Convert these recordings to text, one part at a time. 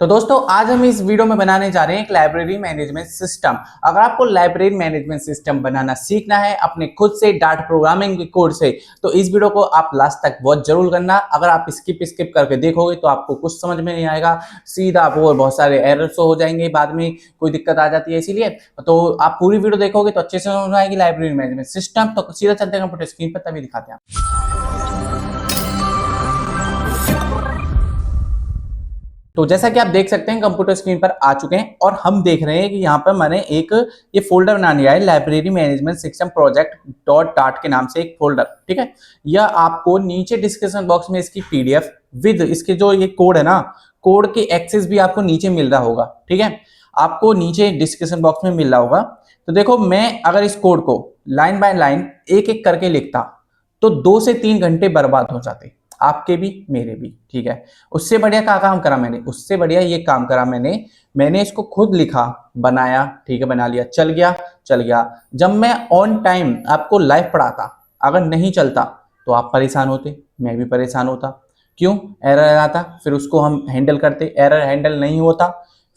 तो दोस्तों आज हम इस वीडियो में बनाने जा रहे हैं एक लाइब्रेरी मैनेजमेंट सिस्टम। अगर आपको लाइब्रेरी मैनेजमेंट सिस्टम बनाना सीखना है अपने खुद से डाटा प्रोग्रामिंग के कोड से, तो इस वीडियो को आप लास्ट तक बहुत जरूर करना। अगर आप स्किप करके देखोगे तो आपको कुछ समझ में नहीं आएगा, सीधा आपको बहुत सारे एरर्स हो जाएंगे, बाद में कोई दिक्कत आ जाती है। इसीलिए तो आप पूरी वीडियो देखोगे तो अच्छे से समझ में आएगी लाइब्रेरी मैनेजमेंट सिस्टम। तो सीधा चलते हैं कंप्यूटर स्क्रीन पर, तभी दिखाते हैं। तो जैसा कि आप देख सकते हैं कंप्यूटर स्क्रीन पर आ चुके हैं और हम देख रहे हैं कि यहाँ पर मैंने एक ये फोल्डर बना लिया है, library management system project dot dot के नाम से एक फोल्डर। ठीक है, यह आपको नीचे डिस्क्रिप्शन बॉक्स में इसकी पीडीएफ विद इसके जो ये कोड है ना, कोड के एक्सेस भी आपको नीचे मिल रहा होगा। ठीक है, आपको नीचे डिस्क्रिप्शन बॉक्स में मिल रहा होगा। तो देखो, मैं अगर इस कोड को लाइन बाय लाइन एक एक करके लिखता तो 2 से 3 घंटे बर्बाद हो जाते, आपके भी मेरे भी। ठीक है, उससे बढ़िया क्या काम करा मैंने, उससे बढ़िया ये काम करा मैंने इसको खुद लिखा, बनाया। ठीक है, बना लिया, चल गया। जब मैं ऑन टाइम आपको लाइव पढ़ाता, अगर नहीं चलता तो आप परेशान होते, मैं भी परेशान होता। क्यों? एरर आता, फिर उसको हम हैंडल करते, एरर हैंडल नहीं होता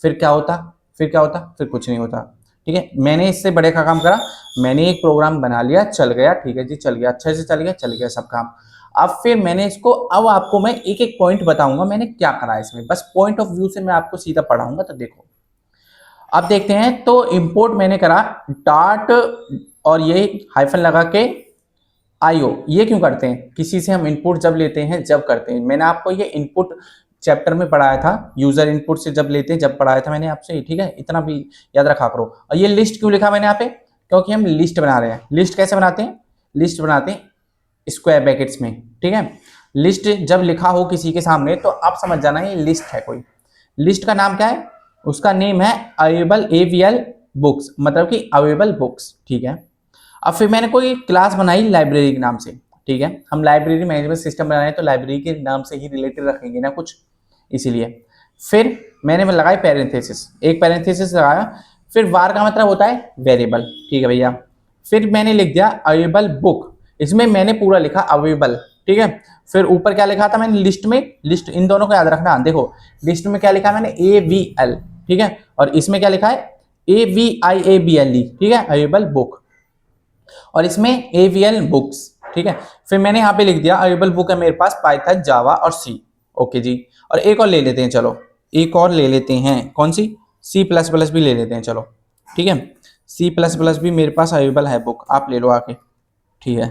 फिर क्या होता, फिर कुछ नहीं होता। ठीक है, मैंने इससे बड़े का काम करा, मैंने एक प्रोग्राम बना लिया, चल गया। ठीक है जी, चल गया, अच्छे से चल गया सब काम। अब फिर मैंने इसको, अब आपको मैं एक एक पॉइंट बताऊंगा मैंने क्या करा है इसमें, बस पॉइंट ऑफ व्यू से मैं आपको सीधा पढ़ाऊंगा। तो देखो, अब देखते हैं। तो इंपोर्ट मैंने करा डाट और ये हाइफन लगा के आईओ। ये क्यों करते हैं? किसी से हम इनपुट जब लेते हैं, जब करते हैं, मैंने आपको ये इनपुट चैप्टर में पढ़ाया था, यूजर इनपुट से जब लेते हैं, जब पढ़ाया था मैंने आपसे। ठीक है, इतना भी याद रखा करो। और ये लिस्ट क्यों लिखा मैंने यहाँ पे? क्योंकि हम लिस्ट बना रहे हैं। लिस्ट कैसे बनाते हैं? लिस्ट बनाते हैं स्क्वायर ब्रैकेट्स में। ठीक है, लिस्ट जब लिखा हो किसी के सामने तो आप समझ जाना ये लिस्ट है कोई। लिस्ट का नाम क्या है? उसका नेम है अवेलेबल एवीएल बुक्स, मतलब कि अवेलेबल बुक्स। ठीक है, अब फिर मैंने कोई क्लास बनाई लाइब्रेरी के नाम से। ठीक है, हम लाइब्रेरी मैनेजमेंट सिस्टम बना रहे हैं तो लाइब्रेरी के नाम से ही रिलेटेड रखेंगे ना कुछ, इसीलिए फिर मैंने लगाई पैरेंथेसिस, एक पैरेंथेसिस लगाया। फिर वार का मतलब होता है वेरिएबल। ठीक है भैया, फिर मैंने लिख दिया अवेलेबल बुक, इसमें मैंने पूरा लिखा अवेलेबल। ठीक है, फिर ऊपर क्या लिखा था मैंने लिस्ट में, लिस्ट इन दोनों को याद रखना। देखो, लिस्ट में क्या लिखा मैंने, AVL। ठीक है, और इसमें क्या लिखा है, AVIABLE। ठीक है, अवेलेबल बुक, और इसमें AVL बुक्स। ठीक है, फिर मैंने यहाँ पे लिख दिया अवेलेबल बुक है मेरे पास पाइथन, जावा और सी। ओके जी, और एक और ले लेते हैं, चलो एक और ले लेते हैं। कौन सी? C++ भी ले लेते हैं, चलो। ठीक है, C++ भी मेरे पास अवेलेबल है बुक, आप ले लो आके। ठीक है,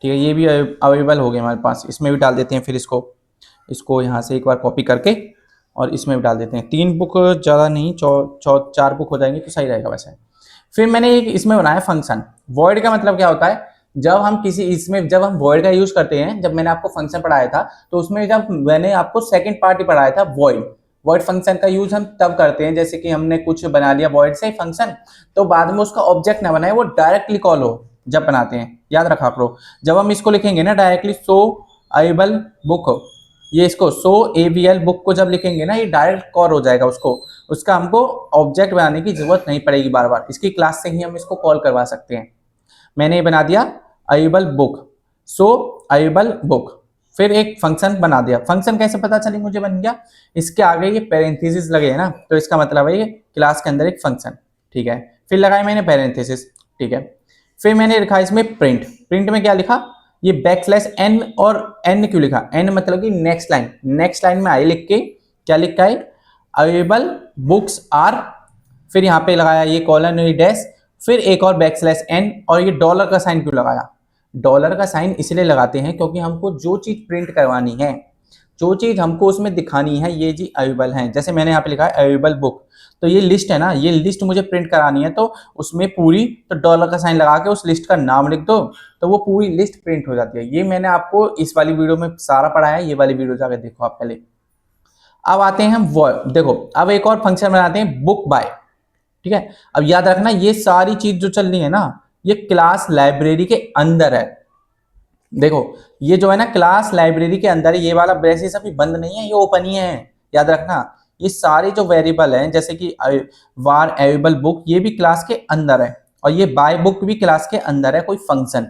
ठीक है, ये भी अवेलेबल हो गया हमारे पास। इसमें भी डाल देते हैं, फिर इसको यहाँ से एक बार कॉपी करके और इसमें भी डाल देते हैं। 3 बुक ज़्यादा नहीं, 4 बुक हो जाएंगे तो सही रहेगा वैसे। फिर मैंने एक इसमें बनाया फंक्शन। वॉइड का मतलब क्या होता है? जब हम किसी इसमें, जब हम वॉइड का यूज करते हैं, जब मैंने आपको फंक्शन पढ़ाया था तो उसमें जब मैंने आपको सेकंड पार्ट ही पढ़ाया था, वॉइड। वॉइड फंक्शन का यूज हम तब करते हैं जैसे कि हमने कुछ बना लिया वॉइड से फंक्शन, तो बाद में उसका ऑब्जेक्ट ना बनाए, वो डायरेक्टली कॉल हो जब बनाते हैं। याद रखा करो, जब हम इसको लिखेंगे ना डायरेक्टली सो अवेलेबल बुक, ये इसको सो AVL बुक को जब लिखेंगे ना, ये डायरेक्ट कॉल हो जाएगा उसको, उसका हमको ऑब्जेक्ट बनाने की जरूरत नहीं पड़ेगी बार बार, इसकी क्लास से ही हम इसको कॉल करवा सकते हैं। मैंने ये बना दिया अवेलेबल बुक, सो अवेलेबल बुक, फिर एक फंक्शन बना दिया। फंक्शन कैसे पता चली मुझे बन गया? इसके आगे ये पैरेंथेसिस लगे है ना, तो इसका मतलब है ये क्लास के अंदर एक फंक्शन। ठीक है, फिर लगाई मैंने पैरेंथेसिस। ठीक है, फिर मैंने लिखा इसमें प्रिंट। प्रिंट में क्या लिखा, ये \n, और n क्यों लिखा? n मतलब कि नेक्स्ट लाइन, नेक्स्ट लाइन में आई लिख के क्या लिखा है, अवेलेबल बुक्स आर, फिर यहाँ पे लगाया ये कॉलन और डैश, फिर एक और \n, और ये डॉलर का साइन क्यों लगाया? डॉलर का साइन इसलिए लगाते हैं क्योंकि हमको जो चीज प्रिंट करवानी है, जो चीज हमको उसमें दिखानी है, ये जी अवेलेबल है। जैसे मैंने यहाँ पे लिखा है अवेलेबल बुक, तो ये लिस्ट है ना, ये लिस्ट मुझे प्रिंट करानी है, तो उसमें पूरी, तो डॉलर का साइन लगा के उस लिस्ट का नाम लिख दो, तो वो पूरी लिस्ट प्रिंट हो जाती है। ये मैंने आपको इस वाली वीडियो में सारा पढ़ाया है, ये वाली वीडियो जाकर देखो आप पहले। अब आते हैं हम वो, देखो अब एक और फंक्शन बनाते हैं बुक बाय। ठीक है, अब याद रखना ये सारी चीज जो चल रही है ना, ये क्लास लाइब्रेरी के अंदर है। देखो, ये जो है ना क्लास लाइब्रेरी के अंदर है, ये वाला ब्रेसेस अभी बंद नहीं है, ये ओपन ही है। याद रखना, ये सारे जो वेरिएबल हैं जैसे कि वार अवेलेबल बुक, ये भी क्लास के अंदर है, और ये बाय बुक भी क्लास के अंदर है कोई फंक्शन।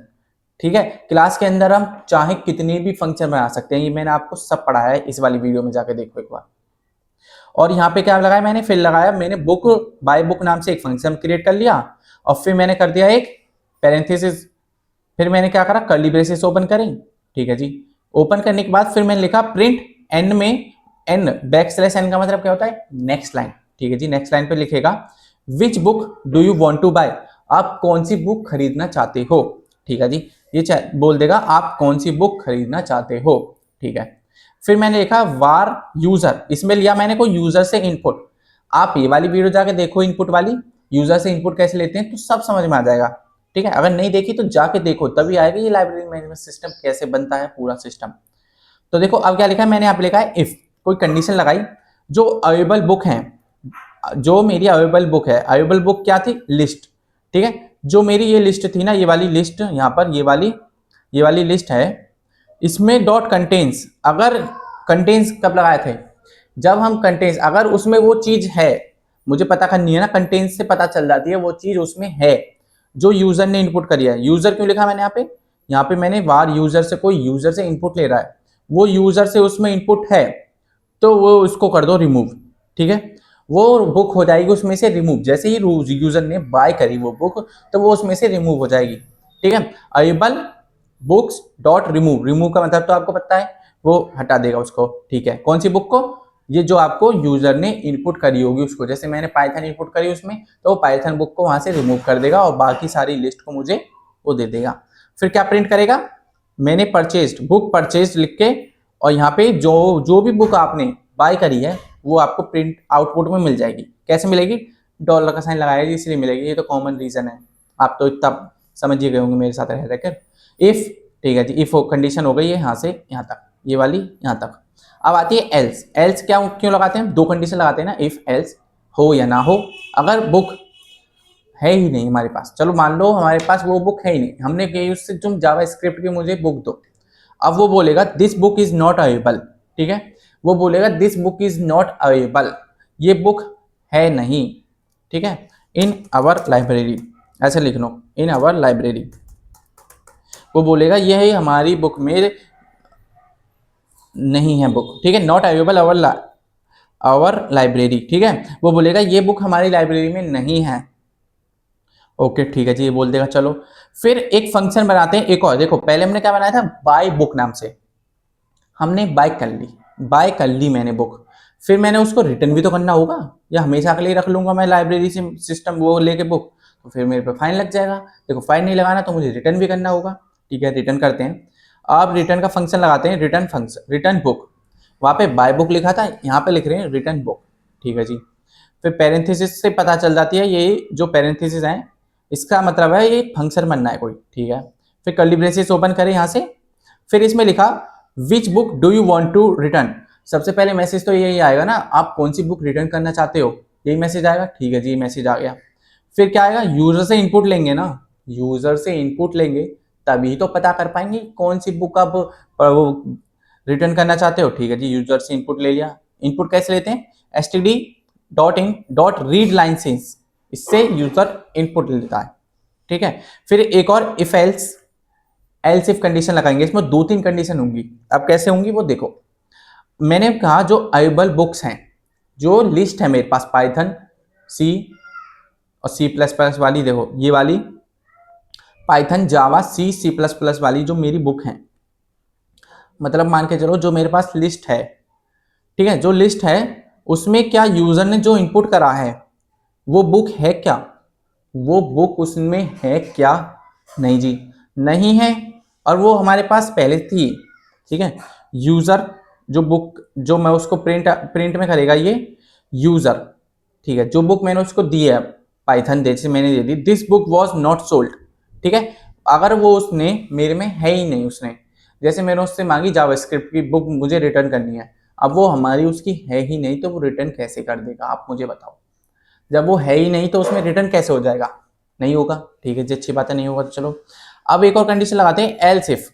ठीक है, क्लास के अंदर हम चाहे कितने भी फंक्शन बना सकते हैं, ये मैंने आपको सब पढ़ाया है, इस वाली वीडियो में जाकर देखो एक बार। और यहाँ पे क्या लगाया मैंने, फिर लगाया मैंने बुक बाय बुक नाम से एक फंक्शन क्रिएट कर लिया और फिर मैंने कर दिया एक पैरेंथेसिस, फिर मैंने क्या करा कर्ली ब्रेसेस ओपन करें, ठीक है जी। ओपन करने के बाद फिर मैंने लिखा प्रिंट एन में, एन बैकस्लैश एन का मतलब क्या होता है, नेक्स्ट लाइन, ठीक है जी। नेक्स्ट लाइन पे लिखेगा which book do you want to buy, आप कौन सी बुक खरीदना चाहते हो, ठीक है जी। ये बोल देगा आप कौन सी बुक खरीदना चाहते हो, ठीक है। फिर मैंने लिखा वार यूजर, इसमें लिया मैंने कोई यूजर से इनपुट। आप ये वाली वीडियो जाके देखो इनपुट वाली, यूजर से इनपुट कैसे लेते हैं तो सब समझ में आ जाएगा, ठीक है। अगर नहीं देखी तो जाके देखो, तभी आएगा ये लाइब्रेरी मैनेजमेंट सिस्टम कैसे बनता है पूरा सिस्टम। तो देखो अब क्या लिखा है मैंने, यहाँ पे लिखा है इफ, कोई कंडीशन लगाई, जो अवेलेबल बुक है, जो मेरी अवेलेबल बुक है, अवेलेबल बुक क्या थी, लिस्ट, ठीक है। जो मेरी ये लिस्ट थी ना, ये वाली लिस्ट यहाँ पर, ये वाली लिस्ट है, इसमें डॉट कंटेन्स, अगर कंटेन्स कब लगाए थे, जब हम कंटेन्स, अगर उसमें वो चीज है, मुझे पता करनी है ना, कंटेन्स से पता चल जाती है वो चीज उसमें है जो यूजर ने इनपुट करी है। यूजर क्यों लिखा मैंने यहाँ पे मैंने वार यूजर से, कोई यूजर से इनपुट ले रहा है, वो यूजर से उसमें इनपुट है तो वो उसको कर दो रिमूव, ठीक है। वो बुक हो जाएगी उसमें से रिमूव, जैसे ही यूजर ने बाय करी वो बुक तो वो उसमें से रिमूव हो जाएगी, ठीक है। Available books dot remove, remove का मतलब तो आपको पता है, वो हटा देगा उसको, ठीक है। कौन सी बुक को, ये जो आपको यूजर ने इनपुट करी होगी उसको, जैसे मैंने पाइथन इनपुट करी उसमें तो वो पाइथन बुक को वहां से रिमूव कर देगा और बाकी सारी लिस्ट को मुझे वो दे देगा। फिर क्या प्रिंट करेगा, मैंने परचेज्ड, बुक परचेज्ड लिख के, और यहाँ पे जो भी बुक आपने बाय करी है वो आपको प्रिंट आउटपुट में मिल जाएगी। कैसे मिलेगी, डॉलर का साइन लगाया जी इसलिए मिलेगी, ये तो कॉमन रीजन है, आप तो इतना समझ ही गए होंगे मेरे साथ रह रहकर। इफ, ठीक है जी, इफ कंडीशन हो गई है यहाँ से यहाँ तक, ये वाली यहाँ तक। अब आती है एल्स, एल्स क्या क्यों लगाते हैं, दो कंडीशन लगाते हैं ना, इफ एल्स हो या ना हो। अगर बुक है ही नहीं हमारे पास, चलो मान लो हमारे पास वो बुक है ही नहीं, हमने कही उससे तुम जावा स्क्रिप्ट की मुझे बुक दो, अब वो बोलेगा this book is not available, ठीक है। वो बोलेगा this book is not available, ये बुक है नहीं, ठीक है, इन आवर लाइब्रेरी, ऐसे लिख लो इन आवर लाइब्रेरी। वो बोलेगा ये है हमारी बुक में नहीं है बुक, ठीक है, नॉट अवेलेबल आवर लाइब्रेरी, ठीक है। वो बोलेगा ये बुक हमारी लाइब्रेरी में नहीं है, ओके ठीक है जी, ये बोल देगा। चलो फिर एक फंक्शन बनाते हैं एक और, देखो पहले हमने क्या बनाया था, बाय बुक नाम से, हमने बाय कर ली मैंने बुक, फिर मैंने उसको रिटर्न भी तो करना होगा, या हमेशा के लिए रख लूंगा मैं लाइब्रेरी से सिस्टम वो लेके बुक, तो फिर मेरे पे फाइन लग जाएगा। देखो फाइन नहीं लगाना तो मुझे रिटर्न भी करना होगा, ठीक है। रिटर्न करते हैं, अब रिटर्न का फंक्शन लगाते हैं, रिटर्न फंक्शन, रिटर्न बुक, वहाँ पे बाय बुक लिखा था, यहाँ पे लिख रहे हैं रिटर्न बुक, ठीक है जी। फिर पैरेंथेसिस से पता चल जाती है, ये जो पैरेंथेसिस है इसका मतलब है ये फंक्शन बनना है कोई, ठीक है। फिर कर्ली ब्रेसेस ओपन करें यहाँ से, फिर इसमें लिखा which book do you want to return, सबसे पहले मैसेज तो यही आएगा ना, आप कौन सी बुक रिटर्न करना चाहते हो, यही मैसेज आएगा, ठीक है जी, मैसेज आ गया। फिर क्या आएगा, यूजर से इनपुट लेंगे ना, यूजर से इनपुट लेंगे तभी तो पता कर पाएंगे कौन सी बुक आप वो रिटर्न करना चाहते हो, ठीक है जी। यूजर से इनपुट ले लिया, इनपुट कैसे लेते हैं, std.in.read लाइन सिंस, इससे यूजर इनपुट लेता है, ठीक है। फिर एक और इफ एल्स इफ कंडीशन लगाएंगे, इसमें दो तीन कंडीशन होंगी, अब कैसे होंगी वो देखो। मैंने कहा जो अवेलेबल बुक्स हैं, जो लिस्ट है मेरे पास पाइथन सी और C++ वाली, देखो ये वाली पाइथन जावा C++ वाली जो मेरी बुक है, मतलब मान के चलो जो मेरे पास लिस्ट है, ठीक है, जो लिस्ट है उसमें क्या यूजर ने जो इनपुट करा है वो बुक है क्या, वो बुक उसमें है क्या, नहीं जी नहीं है, और वो हमारे पास पहले थी, ठीक है। यूजर जो बुक, जो मैं उसको प्रिंट में करेगा ये यूजर, ठीक है, जो बुक मैंने उसको दी है पाइथन जैसे मैंने दे दी, this book was not sold, ठीक है। अगर वो उसने मेरे में है ही नहीं, उसने जैसे मैंने उससे मांगी जावास्क्रिप्ट की बुक मुझे रिटर्न करनी है, अब वो हमारी उसकी है ही नहीं तो वो रिटर्न कैसे कर देगा, आप मुझे बताओ। जब वो है ही नहीं तो उसमें रिटर्न कैसे हो जाएगा, नहीं होगा, ठीक है जी, अच्छी बात है, नहीं होगा। तो चलो अब एक और कंडीशन लगाते हैं, एल्स इफ,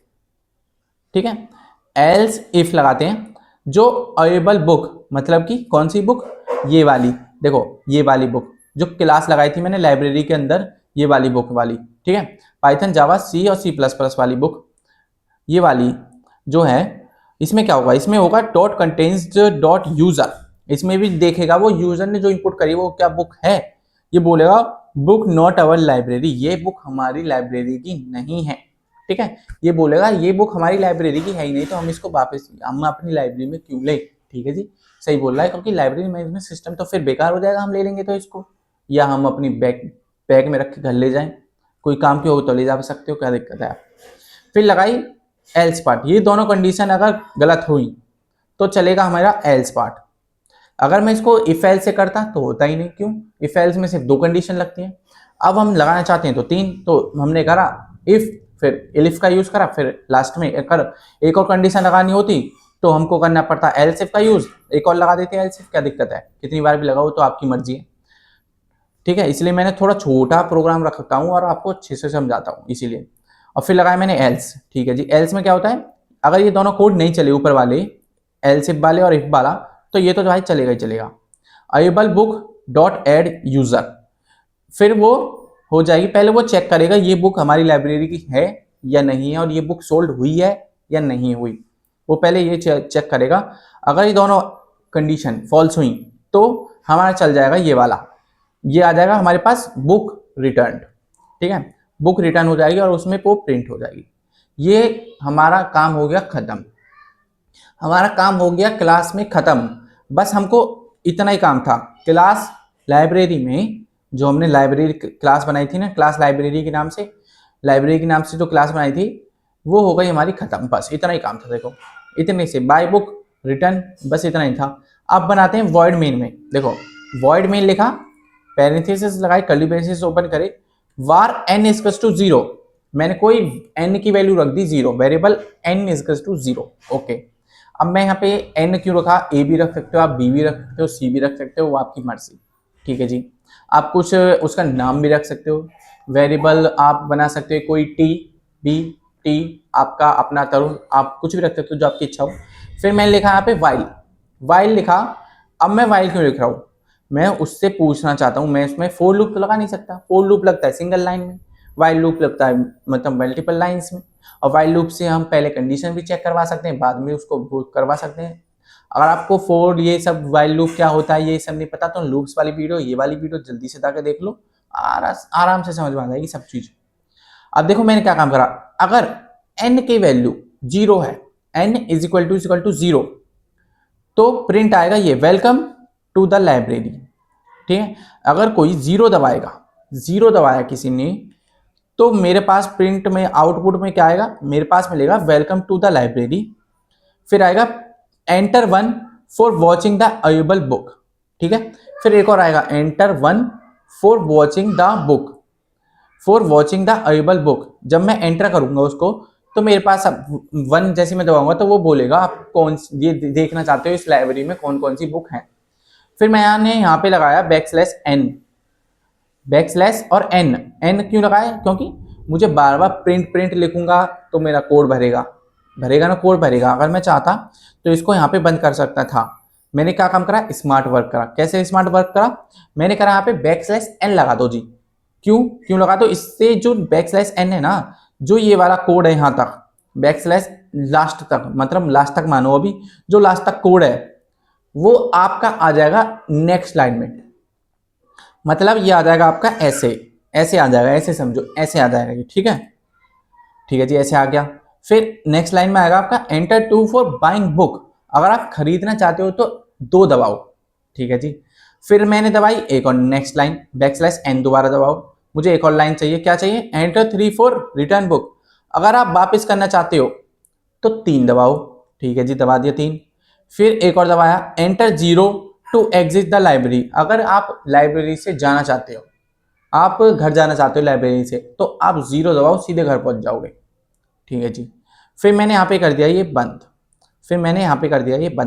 ठीक है, एल्स इफ लगाते हैं, जो अवेलेबल बुक मतलब कि कौन सी बुक, ये वाली, देखो ये वाली बुक जो क्लास लगाई थी मैंने लाइब्रेरी के अंदर, ये वाली बुक वाली, ठीक है, पाइथन जावा सी और C++ वाली बुक, ये वाली जो है, इसमें क्या होगा, इसमें होगा डॉट कंटेन्स डॉट यूजर, इसमें भी देखेगा वो यूजर ने जो इनपुट करी वो क्या बुक है, ये बोलेगा बुक नॉट अवर लाइब्रेरी, ये बुक हमारी लाइब्रेरी की नहीं है। ठीक है, ये बोलेगा ये बुक हमारी लाइब्रेरी की है ही नहीं, तो हम इसको वापस हम अपनी लाइब्रेरी में क्यों ले। ठीक है जी, सही बोल रहा है, क्योंकि लाइब्रेरी मैनेजमेंट सिस्टम तो फिर बेकार हो जाएगा हम ले लेंगे तो इसको, या हम अपनी बैग में रख के घर ले जाएं, कोई काम की हो तो ले जा सकते हो, क्या दिक्कत है। फिर लगाई एल्स पार्ट, ये दोनों कंडीशन अगर गलत हुई तो चलेगा हमारा एल्स पार्ट। अगर मैं इसको इफ एल्स से करता तो होता ही नहीं, क्यों, इफ एल्स में सिर्फ 2 कंडीशन लगती हैं, अब हम लगाना चाहते हैं तो 3, तो हमने करा इफ, फिर एलिफ का यूज करा, फिर लास्ट में एक और कंडीशन लगानी होती तो हमको करना पड़ता एल्स इफ का यूज, एक और लगा देते एल्स इफ, क्या दिक्कत है, कितनी बार भी लगाओ तो आपकी मर्जी है। ठीक है, इसलिए मैंने थोड़ा छोटा प्रोग्राम रखता हूँ और आपको अच्छे से समझाता हूँ इसीलिए। और फिर लगाया मैंने एल्स। ठीक है जी, एल्स में क्या होता है, अगर ये दोनों कोड नहीं चले ऊपर वाले एल्स इफ वाले और इफ वाला, तो ये तो भाई चलेगा ही चलेगा। Available book dot add user, फिर वो हो जाएगी, पहले वो चेक करेगा ये बुक हमारी लाइब्रेरी की है या नहीं है, और ये बुक सोल्ड हुई है या नहीं हुई, वो पहले ये चेक करेगा। अगर ये दोनों कंडीशन फॉल्स हुई तो हमारा चल जाएगा ये वाला, ये आ जाएगा हमारे पास बुक रिटर्न। ठीक है, बुक रिटर्न हो जाएगी और उसमें वो प्रिंट हो जाएगी। ये हमारा काम हो गया खत्म, हमारा काम हो गया क्लास में खत्म। बस हमको इतना ही काम था, क्लास लाइब्रेरी में जो हमने लाइब्रेरी क्लास बनाई थी ना, क्लास लाइब्रेरी के नाम से, लाइब्रेरी के नाम से जो क्लास बनाई थी वो हो गई हमारी खत्म। बस इतना ही काम था, देखो इतने से बाय बुक रिटर्न, बस इतना ही था। अब बनाते हैं वॉइड मेन में, देखो वॉइड मेन लिखा, पैरेंथेसिस लगाई, कर्ली ब्रेसेस ओपन करे, वार एन इक्वल्स टू 0, मैंने कोई एन की वैल्यू रख दी 0, variable N equals to 0। Okay, अब मैं यहाँ पे एन क्यों रखा, ए भी रख सकते हो आप, बी भी रख सकते हो, सी भी रख सकते हो, वो आपकी मर्जी। ठीक है जी, आप कुछ उसका नाम भी रख सकते हो, वेरिएबल आप बना सकते हो कोई टी, बी, टी आपका अपना तरुण, आप कुछ भी रख सकते हो जो आपकी इच्छा हो। फिर मैंने लिखा यहाँ पे वाइल, वाइल लिखा। अब मैं वाइल क्यों लिख रहा हूँ, मैं उससे पूछना चाहता हूँ, मैं इसमें फोर लूप तो लगा नहीं सकता, फोर लूप लगता है सिंगल लाइन में, वाइल लूप लगता है मतलब मल्टीपल लाइंस में। और वाइल लूप से हम पहले कंडीशन भी चेक करवा सकते हैं, बाद में उसको करवा सकते हैं। अगर आपको फोर ये सब वाइल लूप क्या होता है ये सब नहीं पता तो लूप्स वाली वीडियो, ये वाली वीडियो जल्दी से जाकर देख लो, आराम से समझ में आ जाएगी सब चीज। अब देखो मैंने क्या काम करा, अगर n की वैल्यू 0 है, n इज इक्वल टू 0, तो प्रिंट आएगा ये वेलकम टू द लाइब्रेरी। ठीक है, अगर कोई 0 दबाएगा, 0 दबाया किसी ने, तो मेरे पास प्रिंट में आउटपुट में क्या आएगा, मेरे पास मिलेगा वेलकम टू द लाइब्रेरी, फिर आएगा enter 1 for watching the available book. ठीक है, फिर एक और आएगा enter 1 for watching the book, for watching the available book. जब मैं एंटर करूंगा उसको तो मेरे पास अब 1 जैसे मैं दबाऊंगा तो वो बोलेगा आप कौन ये देखना चाहते हो इस लाइब्रेरी में कौन कौन सी बुक है। फिर मैंने यहाँ पे लगाया \n, बैकस्लैश और n क्यों लगाया, क्योंकि मुझे बार बार प्रिंट लिखूंगा तो मेरा कोड भरेगा ना, कोड भरेगा। अगर मैं चाहता तो इसको यहाँ पे बंद कर सकता था। मैंने क्या काम करा, स्मार्ट वर्क करा। कैसे स्मार्ट वर्क करा, मैंने करा यहाँ पे \n लगा दो जी। क्यों लगा दो, इससे जो \n है ना, जो ये वाला कोड है यहाँ तक लास्ट तक, मतलब लास्ट तक मानो, अभी जो लास्ट तक कोड है वो आपका आ जाएगा नेक्स्ट लाइन में, मतलब ये आ जाएगा आपका ऐसे आ जाएगा, ऐसे समझो, ऐसे आ जाएगा ये। ठीक है जी, ऐसे आ गया। फिर नेक्स्ट लाइन में आएगा आपका एंटर 2 फॉर बाइंग बुक, अगर आप खरीदना चाहते हो तो 2 दबाओ। ठीक है जी, फिर मैंने दबाई एक और नेक्स्ट लाइन \n दोबारा दबाओ, मुझे एक और लाइन चाहिए, क्या चाहिए, एंटर 3 फॉर रिटर्न बुक, अगर आप वापस करना चाहते हो तो 3 दबाओ। ठीक है जी, दबा दिया 3। फिर एक और दबाया enter 0 to exit the library, अगर आप लाइब्रेरी से जाना चाहते हो, आप घर जाना चाहते हो लाइब्रेरी से, तो आप 0 दबाओ, सीधे घर पहुंच जाओगे। ठीक है जी, फिर मैंने यहाँ पे कर दिया ये बंद,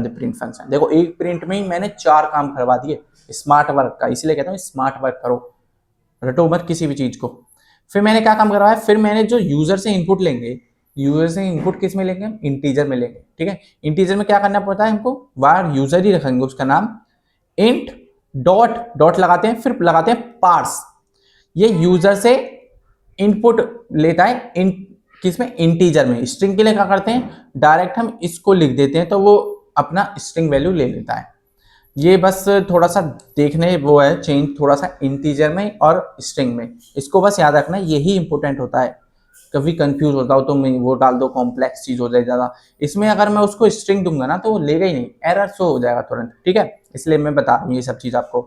प्रिंट फंक्शन। देखो एक प्रिंट में ही मैंने 4 काम करवा दिए स्मार्ट वर्क का, इसलिए कहता हूँ स्मार्ट वर्क करो, रटो मत किसी भी चीज को। फिर मैंने क्या काम करवाया, फिर मैंने जो यूजर से इनपुट लेंगे, यूजर से इनपुट किस में लेंगे, इंटीजर में लेंगे। ठीक है, इंटीजर में क्या करना पड़ता है हमको, वार यूजर ही रखेंगे उसका नाम, इंट डॉट लगाते हैं, फिर लगाते हैं पार्स, ये यूजर से इनपुट लेता है किसमें, इंटीजर में। स्ट्रिंग के लिए क्या करते हैं, डायरेक्ट हम इसको लिख देते हैं तो वो अपना स्ट्रिंग वैल्यू ले लेता है। ये बस थोड़ा सा देखने वो है चेंज थोड़ा सा इंटीजर में और स्ट्रिंग में, इसको बस याद रखना, यही इंपॉर्टेंट होता है। कभी कंफ्यूज होता हो तो मैं वो डाल दो, कॉम्प्लेक्स चीज हो जाए ज्यादा। इसमें अगर मैं उसको स्ट्रिंग दूंगा ना तो वो लेगा ही नहीं, एरर शो हो जाएगा तुरंत, ठीक है। इसलिए मैं बता रहा हूँ ये सब चीज आपको।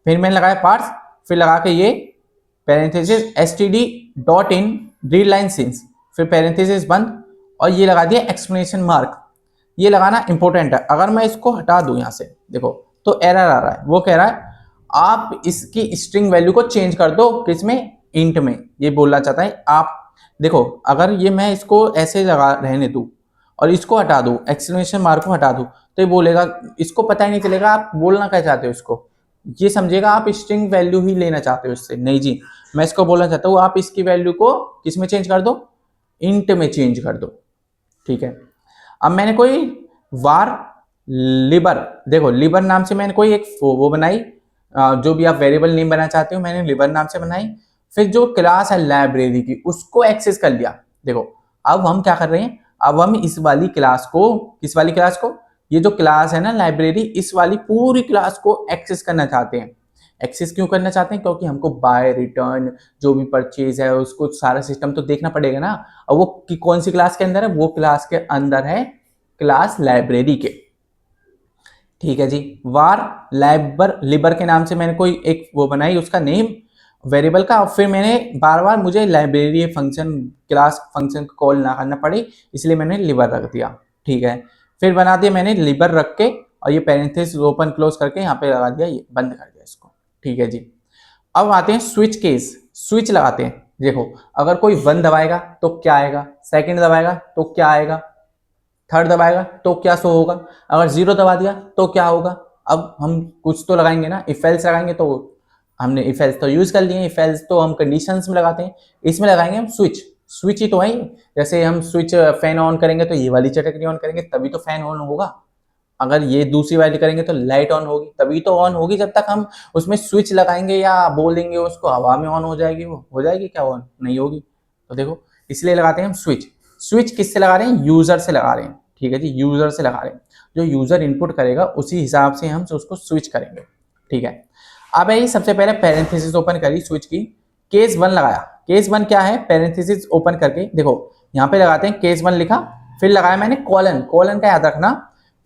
फिर मैंने लगाया पार्ट्स, फिर लगा के ये parenthesis std dot in read line since, फिर पैरेंथेसिस बंद, और ये लगा दिया एक्सप्लेनेशन मार्क। ये लगाना इंपॉर्टेंट है। अगर मैं इसको हटा दूं यहां से देखो तो एरर आ रहा है, वो कह रहा है आप इसकी स्ट्रिंग वैल्यू को चेंज कर दो, किसमें, इंट में। ये बोलना चाहता है आप देखो, अगर ये मैं इसको ऐसे लगा रहने दूं और इसको हटा दूं, एक्सक्लेमेशन मार्क को हटा दूं, तो ये बोलेगा, इसको पता ही नहीं चलेगा आप बोलना क्या चाहते हो इसको। ये समझेगा आप स्ट्रिंग वैल्यू ही लेना चाहते हो इससे, नहीं जी, मैं इसको बोलना चाहता हूँ आप इसकी वैल्यू को किस में चेंज कर दो, इंट में चेंज कर दो, ठीक है। अब मैंने कोई वार लिबर, देखो लिबर नाम से मैंने कोई एक वो बनाई, जो भी आप वेरिएबल नेम बनाना चाहते हो मैंने लिबर नाम से बनाई। फिर जो क्लास है लाइब्रेरी की उसको एक्सेस कर लिया। देखो अब हम क्या कर रहे हैं, अब हम इस वाली क्लास को, किस वाली क्लास को, ये जो क्लास है ना लाइब्रेरी, इस वाली पूरी क्लास को एक्सेस करना चाहते हैं। एक्सेस क्यों करना चाहते हैं, क्योंकि हमको बाय रिटर्न जो भी परचेज है उसको सारा सिस्टम तो देखना पड़ेगा ना। और वो कौन सी क्लास के अंदर है, वो क्लास के अंदर है क्लास लाइब्रेरी के, ठीक है जी। वार लाइबर लिबर के नाम से मैंने कोई एक वो बनाई उसका नेम वेरिएबल का, और फिर मैंने बार बार मुझे library function class function call ना करना पड़ी, इसलिए मैंने लिबर रख दिया, ठीक है। फिर बना दिया मैंने लिबर रख के, और ये पैरेंथेसिस ओपन क्लोज करके यहाँ पे लगा दिया, ये बंद कर दिया इसको, ठीक है जी। अब आते हैं स्विच केस, स्विच लगाते हैं। देखो अगर कोई 1 दबाएगा तो क्या आएगा, सेकंड दबाएगा तो क्या आएगा, थर्ड दबाएगा तो क्या शो होगा, अगर 0 दबा दिया तो क्या होगा। अब हम कुछ तो लगाएंगे ना, इफ एल्स लगाएंगे, तो हमने इफ एल्स तो यूज कर लिए, इफ एल्स तो हम कंडीशंस में लगाते हैं, इसमें लगाएंगे हम स्विच। स्विच ही तो है, जैसे हम स्विच फैन ऑन करेंगे तो ये वाली चटकनी ऑन करेंगे तभी तो फैन ऑन होगा, अगर ये दूसरी वाली करेंगे तो लाइट ऑन होगी, तभी तो ऑन होगी। जब तक हम उसमें स्विच लगाएंगे या बोलेंगे उसको हवा में ऑन हो जाएगी, वो हो जाएगी क्या, ऑन नहीं होगी। तो देखो इसलिए लगाते हैं हम स्विच। स्विच किससे लगा रहे हैं, यूजर से लगा रहे हैं, ठीक है जी, यूजर से लगा रहे हैं। जो यूजर इनपुट करेगा उसी हिसाब से हम उसको स्विच करेंगे, ठीक है। अब यही सबसे पहले पैरेंथेसिस ओपन करी स्विच की, केस 1 लगाया। केस 1 क्या है, पैरेंथेसिस ओपन करके देखो यहाँ पे लगाते हैं केस 1 लिखा, फिर लगाया मैंने कॉलन, कॉलन का याद रखना,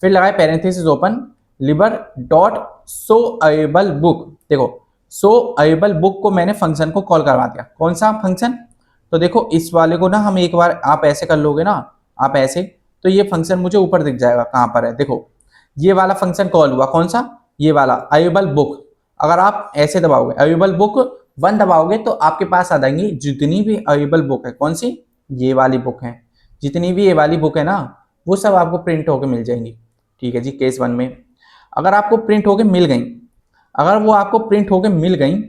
फिर लगाए parenthesis open Libre dot show available book. देखो शो अवेलेबल बुक को मैंने फंक्शन को कॉल करवा दिया, कौन सा फंक्शन, तो देखो इस वाले को ना हम एक बार आप ऐसे कर लोगे ना, आप ऐसे, तो ये फंक्शन मुझे ऊपर दिख जाएगा कहां पर है। देखो ये वाला फंक्शन कॉल हुआ, कौन सा, ये वाला अवेलेबल बुक। अगर आप ऐसे दबाओगे अवेलेबल बुक 1 दबाओगे तो आपके पास आ जाएंगी जितनी भी अवेलेबल बुक है, कौन सी, ये वाली बुक है, जितनी भी ये वाली बुक है ना वो सब आपको प्रिंट होकर मिल जाएंगी, ठीक है जी। केस 1 में अगर आपको प्रिंट होके मिल गई, अगर वो आपको प्रिंट होके मिल गई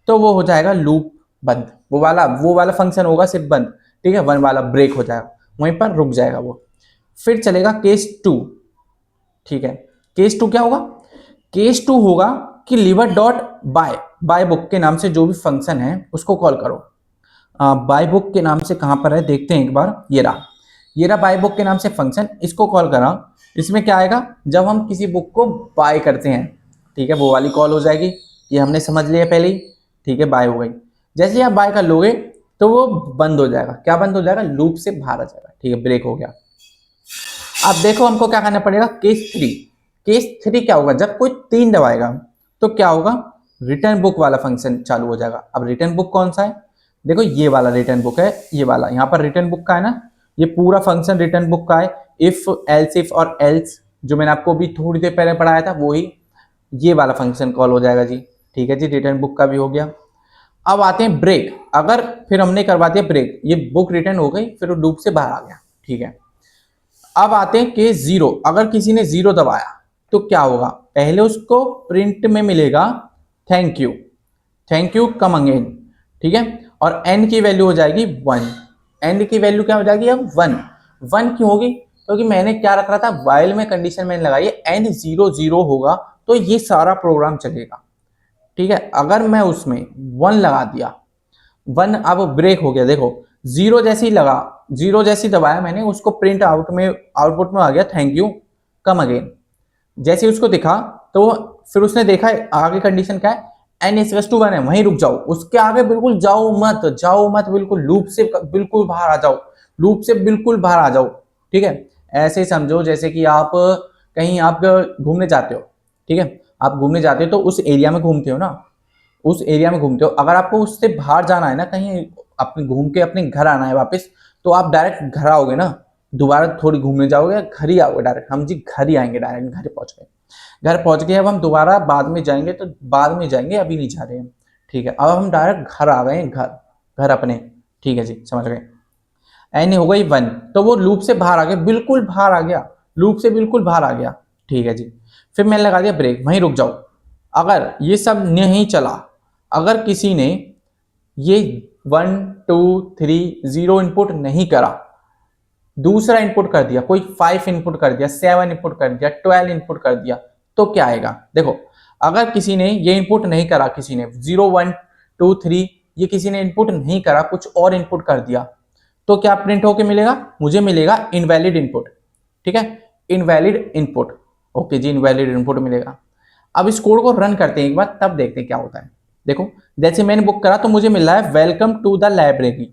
तो वो हो जाएगा लूप बंद, वो वाला फंक्शन होगा सिर्फ बंद, ठीक है, 1 वाला ब्रेक हो जाएगा, वहीं पर रुक जाएगा वो। फिर चलेगा केस 2, ठीक है। केस 2 क्या होगा, केस 2 होगा कि लिवर डॉट बाय बुक के नाम से जो भी फंक्शन है उसको कॉल करो। बाय बुक के नाम से कहां पर है देखते हैं एक बार, ये रहा बाय बुक के नाम से फंक्शन, इसको कॉल करा। इसमें क्या आएगा, जब हम किसी बुक को बाय करते हैं, ठीक है, वो वाली कॉल हो जाएगी, ये हमने समझ लिया पहले ही, ठीक है, बाय हो गई। जैसे ही आप बाय कर लोगे तो वो बंद हो जाएगा, क्या बंद हो जाएगा, लूप से बाहर आ जाएगा, ठीक है, ब्रेक हो गया। अब देखो हमको क्या करना पड़ेगा, केस 3। केस 3 क्या होगा, जब कोई 3 दबाएगा तो क्या होगा, रिटर्न बुक वाला फंक्शन चालू हो जाएगा। अब रिटर्न बुक कौन सा है, देखो ये वाला रिटर्न बुक है, ये वाला यहाँ पर रिटर्न बुक का है ना, ये पूरा फंक्शन रिटर्न बुक का है। इफ एल्स इफ और एल्स जो मैंने आपको भी थोड़ी देर पहले पढ़ाया था वही, ये वाला फंक्शन कॉल हो जाएगा जी, ठीक है जी, रिटर्न बुक का भी हो गया। अब आते हैं ब्रेक, अगर फिर हमने करवा दिया ब्रेक, ये बुक रिटर्न हो गई, फिर वो लूप से बाहर आ गया, ठीक है। अब आते हैं केस 0, अगर किसी ने 0 दबाया तो क्या होगा, पहले उसको प्रिंट में मिलेगा थैंक यू कम अगेन, ठीक है, और एन की वैल्यू हो जाएगी 1, एन की वैल्यू क्या हो जाएगी अब 1 क्यों होगी, क्योंकि मैंने क्या रख रहा था, वाइल में कंडीशन मैंने लगाई है एन 0 होगा तो ये सारा प्रोग्राम चलेगा, ठीक है। अगर मैं उसमें 1 लगा दिया, 1 अब ब्रेक हो गया, देखो 0 जैसे ही लगा, 0 जैसे ही दबाया मैंने, उसको प्रिंट आउटपुट में आ गया थैंक यू कम अगेन। जैसे उसको दिखा तो फिर उसने देखा आगे कंडीशन क्या है, n इक्वल्स टू 1 है, वहीं रुक जाओ, उसके आगे बिल्कुल जाओ मत, बिल्कुल लूप से बिल्कुल बाहर आ जाओ, लूप से बिल्कुल बाहर आ जाओ। ठीक है, ऐसे समझो जैसे कि आप कहीं आप घूमने जाते हो, ठीक है, आप घूमने जाते हो तो उस एरिया में घूमते हो ना, उस एरिया में घूमते हो, अगर आपको उससे बाहर जाना है ना, कहीं अपने घूम के अपने घर आना है वापस, तो आप डायरेक्ट घर आओगे ना, दोबारा थोड़ी घूमने जाओगे, घर ही आओगे डायरेक्ट, हम जी घर ही आएंगे, डायरेक्ट घर पहुंच गए, घर पहुंच गए। अब हम दोबारा बाद में जाएंगे तो बाद में जाएंगे, अभी नहीं जा रहे हैं। ठीक है, अब हम डायरेक्ट घर आ गए, घर घर अपने। ठीक है जी, समझ गए। एन हो गई 1, तो वो लूप से बाहर आ गया, बिल्कुल बाहर आ गया, लूप से बिल्कुल बाहर आ गया। ठीक है जी, फिर मैंने लगा दिया ब्रेक, वहीं रुक जाओ। अगर ये सब नहीं चला, अगर किसी ने ये 1 2 3 0 इनपुट नहीं करा, दूसरा इनपुट कर दिया, कोई 5 इनपुट कर दिया, 7 इनपुट कर दिया, 12 इनपुट कर दिया, तो क्या आएगा? देखो, अगर किसी ने ये इनपुट नहीं करा, किसी ने 0 1 2 3 ये किसी ने इनपुट नहीं करा, कुछ और इनपुट कर दिया, तो क्या प्रिंट होके मिलेगा? मुझे मिलेगा इनवैलिड इनपुट। ठीक है, इनवैलिड इनपुट। ओके जी, इनवैलिड इनपुट मिलेगा। अब इस कोड को रन करते हैं एक बार, तब देखते हैं क्या होता है। देखो, जैसे मैंने बुक करा तो मुझे मिल रहा है वेलकम टू द लाइब्रेरी।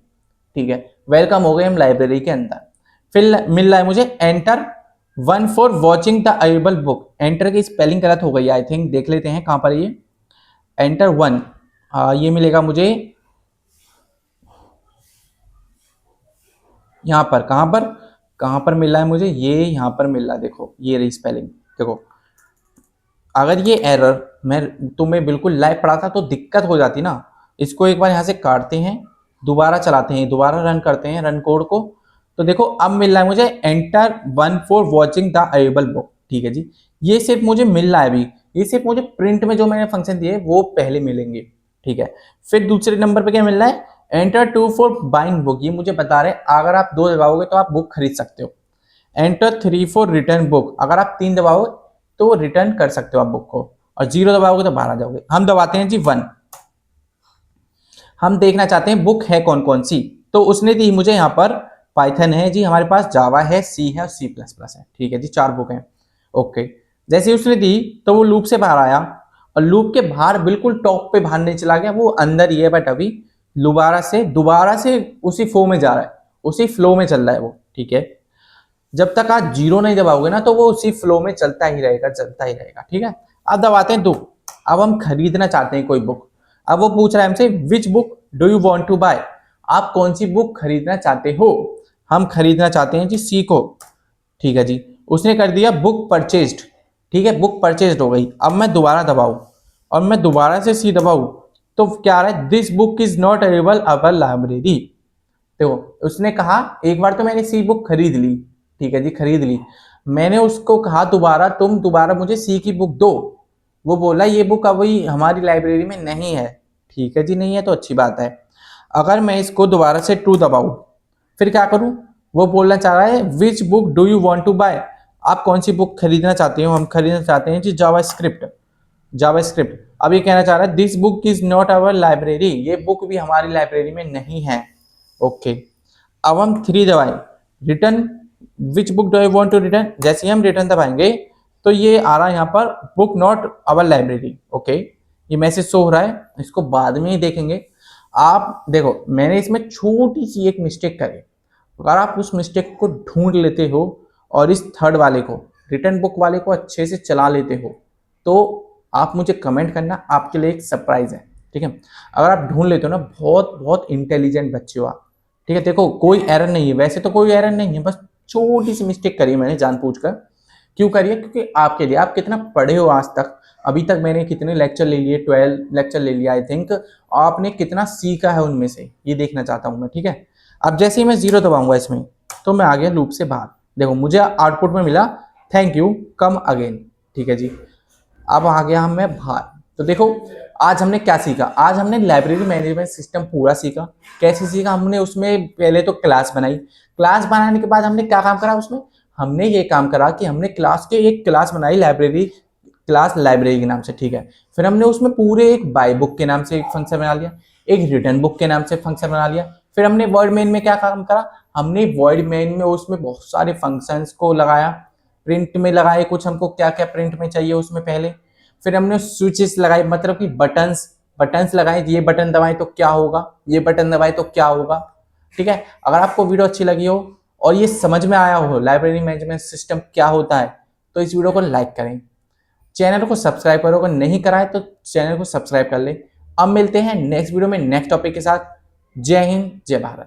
ठीक है, वेलकम हो गए हम लाइब्रेरी के अंदर। फिर मिल रहा है मुझे enter 1 for watching the available book. Enter की स्पेलिंग गलत हो गई आई थिंक, देख लेते हैं कहां पर ये एंटर 1। ये मिलेगा मुझे यहाँ पर, कहां पर मिल रहा है मुझे, ये यहाँ पर मिल रहा है, देखो ये रही स्पेलिंग। देखो, अगर ये एरर मैं तुम्हें बिल्कुल लाइव पढ़ाता तो दिक्कत हो जाती ना। इसको एक बार यहाँ से काटते हैं, दोबारा चलाते हैं, दोबारा रन करते हैं रन कोड को, तो देखो अब मिल रहा है मुझे enter 1 for watching the available book. ठीक है जी, ये सिर्फ मुझे मिल रहा है अभी, ये सिर्फ मुझे प्रिंट में जो मैंने फंक्शन दिए वो पहले मिलेंगे। ठीक है, फिर दूसरे नंबर पे क्या मिल रहा है, एंटर 2 फॉर बाइंग बुक। ये मुझे बता रहे हैं अगर आप 2 दबाओगे तो आप बुक खरीद सकते हो। एंटर 3 फॉर रिटर्न बुक, अगर आप 3 दबाओगे तो रिटर्न कर सकते हो आप बुक को, और 0 दबाओगे तो बाहर आ जाओगे। हम दबाते हैं जी 1, हम देखना चाहते हैं बुक है कौन कौन सी, तो उसने दी मुझे यहाँ पर पाइथन है जी हमारे पास, जावा है, सी है और सी प्लस प्लस है। ठीक है जी, 4 बुक हैं। ओके, जैसे ही उसने दी तो वो लूप से बाहर आया, और लूप के बाहर बिल्कुल टॉप पे बाहर नहीं चला गया, वो अंदर ही है, बट अभी दोबारा से उसी फ्लो में जा रहा है, उसी फ्लो में चल रहा है वो। ठीक है, जब तक आप 0 नहीं दबाओगे ना तो वो उसी फ्लो में चलता ही रहेगा, चलता ही रहेगा। ठीक है, अब दबाते हैं 2। अब हम खरीदना चाहते हैं कोई बुक। अब वो पूछ रहा है हमसे which book do you want to buy, आप कौन सी बुक खरीदना चाहते हो? हम खरीदना चाहते हैं जी सी को। ठीक है जी, उसने कर दिया बुक परचेज्ड। ठीक है, बुक परचेज्ड हो गई। अब मैं दोबारा दबाऊं और मैं दोबारा से सी दबाऊं तो क्या आ रहा है, this book is not available our library. देखो, उसने कहा एक बार तो मैंने सी बुक खरीद ली, ठीक है जी, खरीद ली। मैंने उसको कहा दोबारा, तुम दोबारा मुझे सी की बुक दो, वो बोला ये बुक अभी हमारी लाइब्रेरी में नहीं है। ठीक है जी, नहीं है तो अच्छी बात है। अगर मैं इसको दोबारा से 2 दबाऊं फिर क्या करूं, वो बोलना चाह रहा है which book do you want to buy, आप कौन सी बुक खरीदना चाहते हो? हम खरीदना चाहते हैं जी जावा स्क्रिप्ट। अब ये कहना चाह रहा है this book is not our library, ये बुक भी हमारी लाइब्रेरी में नहीं है। ओके, अब हम 3 दबाएं, return which book do I want to return. जैसे ही हम रिटर्न दबाएंगे तो ये आ रहा है यहाँ पर book not our library. Okay, ये मैसेज शो हो रहा है, इसको बाद में ही देखेंगे। आप देखो, मैंने इसमें छोटी सी एक मिस्टेक करी, अगर आप उस मिस्टेक को ढूंढ लेते हो और इस थर्ड वाले को, रिटर्न बुक वाले को अच्छे से चला लेते हो, तो आप मुझे कमेंट करना, आपके लिए एक सरप्राइज है। ठीक है, अगर आप ढूंढ लेते हो ना, बहुत बहुत इंटेलिजेंट बच्चे हो आप। ठीक है, देखो कोई एरर नहीं है, वैसे तो कोई एरर नहीं है, बस छोटी सी मिस्टेक करी मैंने जानबूझकर। क्यों करी है? क्योंकि आपके लिए, आप कितना पढ़े हो आज तक, अभी तक मैंने कितने लेक्चर ले लिए, 12 लेक्चर ले लिया आई थिंक, आपने कितना सीखा है उनमें से, ये देखना चाहता हूं मैं। ठीक है, अब जैसे ही मैं 0 दबाऊंगा इसमें तो मैं आ गया लूप से बाहर। देखो, मुझे आउटपुट में मिला थैंक यू कम अगेन। ठीक है जी, अब आ गया मैं बाहर। तो देखो, आज हमने क्या सीखा, आज हमने लाइब्रेरी मैनेजमेंट सिस्टम पूरा सीखा। कैसे सीखा हमने? उसमें पहले तो क्लास बनाई, क्लास बनाने के बाद हमने क्या काम करा उसमें, हमने ये काम करा कि हमने एक क्लास बनाई लाइब्रेरी के नाम से। ठीक है, फिर हमने उसमें पूरे एक बाय बुक के नाम से एक फंक्शन बना लिया, एक रिटर्न बुक के नाम से फंक्शन बना लिया। फिर हमने वर्ड मेन में क्या काम करा, हमने वर्ड मेन में उसमें बहुत सारे फंक्शंस को लगाया, प्रिंट में लगाए कुछ, हमको क्या क्या प्रिंट में चाहिए उसमें पहले। फिर हमने स्विचेस लगाई, मतलब कि बटन्स लगाए, ये बटन दबाएं तो क्या होगा, ये बटन दबाएं तो क्या होगा। ठीक है, अगर आपको वीडियो अच्छी लगी हो और ये समझ में आया हो लाइब्रेरी मैनेजमेंट सिस्टम क्या होता है, तो इस वीडियो को लाइक करें, चैनल को सब्सक्राइब करो, अगर नहीं करा है तो चैनल को सब्सक्राइब कर ले। अब मिलते हैं नेक्स्ट वीडियो में नेक्स्ट टॉपिक के साथ। जय हिंद, जय भारत।